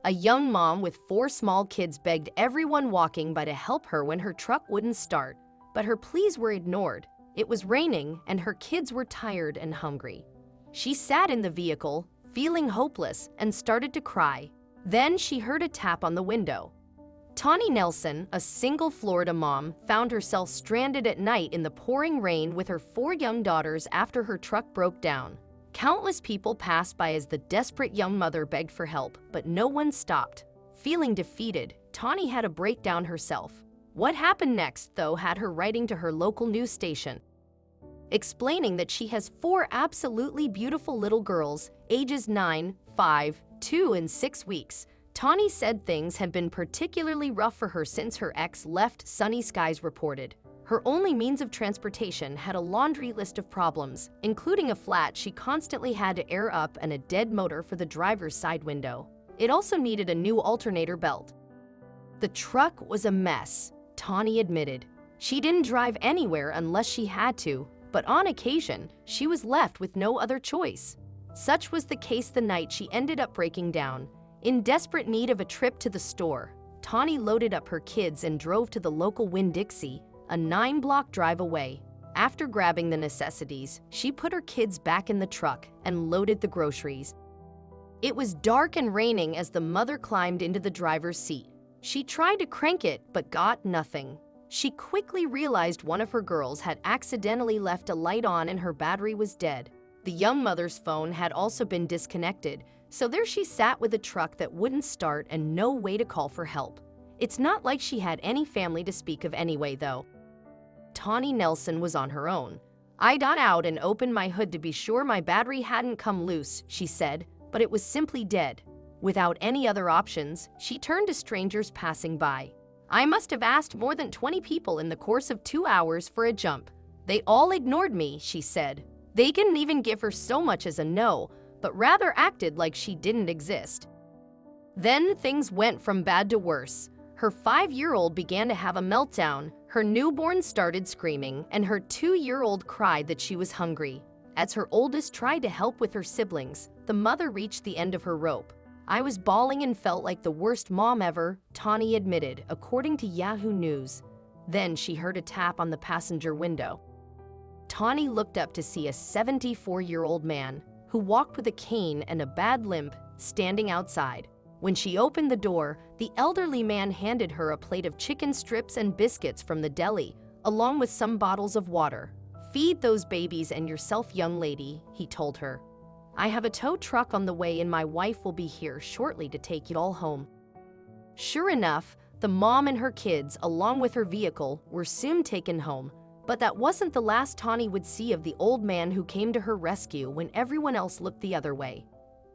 A young mom with 4 small kids begged everyone walking by to help her when her truck wouldn't start, but her pleas were ignored. It was raining, and her kids were tired and hungry. She sat in the vehicle, feeling hopeless, and started to cry. Then she heard a tap on the window. Tawny Nelson, a single Florida mom, found herself stranded at night in the pouring rain with her 4 young daughters after her truck broke down. Countless people passed by as the desperate young mother begged for help, but no one stopped. Feeling defeated, Tawny had a breakdown herself. What happened next, though, had her writing to her local news station, explaining that she has 4 absolutely beautiful little girls, ages 9, 5, 2, and 6 weeks. Tawny said things had been particularly rough for her since her ex left, Sunny Skies reported. Her only means of transportation had a laundry list of problems, including a flat she constantly had to air up and a dead motor for the driver's side window. It also needed a new alternator belt. The truck was a mess, Tawny admitted. She didn't drive anywhere unless she had to, but on occasion, she was left with no other choice. Such was the case the night she ended up breaking down. In desperate need of a trip to the store, Tawny loaded up her kids and drove to the local Winn-Dixie, a 9-block drive away. After grabbing the necessities, she put her kids back in the truck and loaded the groceries. It was dark and raining as the mother climbed into the driver's seat. She tried to crank it, but got nothing. She quickly realized one of her girls had accidentally left a light on and her battery was dead. The young mother's phone had also been disconnected, so there she sat with a truck that wouldn't start and no way to call for help. It's not like she had any family to speak of anyway, though. Tawny Nelson was on her own. "I got out and opened my hood to be sure my battery hadn't come loose," she said, but it was simply dead. Without any other options, she turned to strangers passing by. "I must have asked more than 20 people in the course of 2 hours for a jump. They all ignored me," she said. "They didn't even give her so much as a no, but rather acted like she didn't exist." Then things went from bad to worse. Her 5-year-old began to have a meltdown, her newborn started screaming, and her 2-year-old cried that she was hungry. As her oldest tried to help with her siblings, the mother reached the end of her rope. "I was bawling and felt like the worst mom ever," Tawny admitted, according to Yahoo News. Then she heard a tap on the passenger window. Tawny looked up to see a 74-year-old man, who walked with a cane and a bad limp, standing outside. When she opened the door, the elderly man handed her a plate of chicken strips and biscuits from the deli, along with some bottles of water. "Feed those babies and yourself, young lady," he told her. "I have a tow truck on the way and my wife will be here shortly to take you all home." Sure enough, the mom and her kids, along with her vehicle, were soon taken home. But that wasn't the last Tawny would see of the old man who came to her rescue when everyone else looked the other way.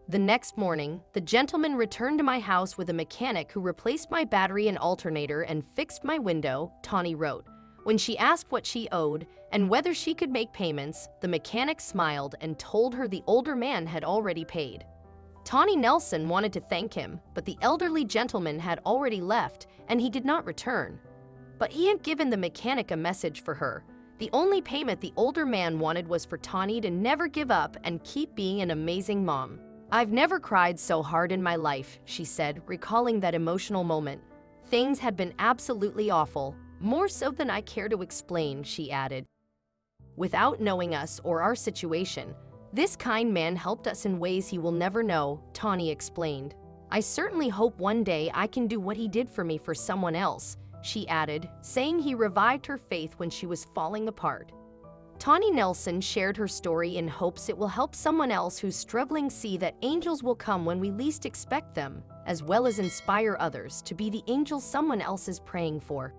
"The next morning, the gentleman returned to my house with a mechanic who replaced my battery and alternator and fixed my window," Tawny wrote. When she asked what she owed and whether she could make payments, the mechanic smiled and told her the older man had already paid. Tawny Nelson wanted to thank him, but the elderly gentleman had already left and he did not return. But he had given the mechanic a message for her. The only payment the older man wanted was for Tawny to never give up and keep being an amazing mom. "I've never cried so hard in my life," she said, recalling that emotional moment. "Things had been absolutely awful, more so than I care to explain," she added. "Without knowing us or our situation, this kind man helped us in ways he will never know," Tawny explained. "I certainly hope one day I can do what he did for me for someone else," she added, saying he revived her faith when she was falling apart. Tawny Nelson shared her story in hopes it will help someone else who's struggling see that angels will come when we least expect them, as well as inspire others to be the angels someone else is praying for.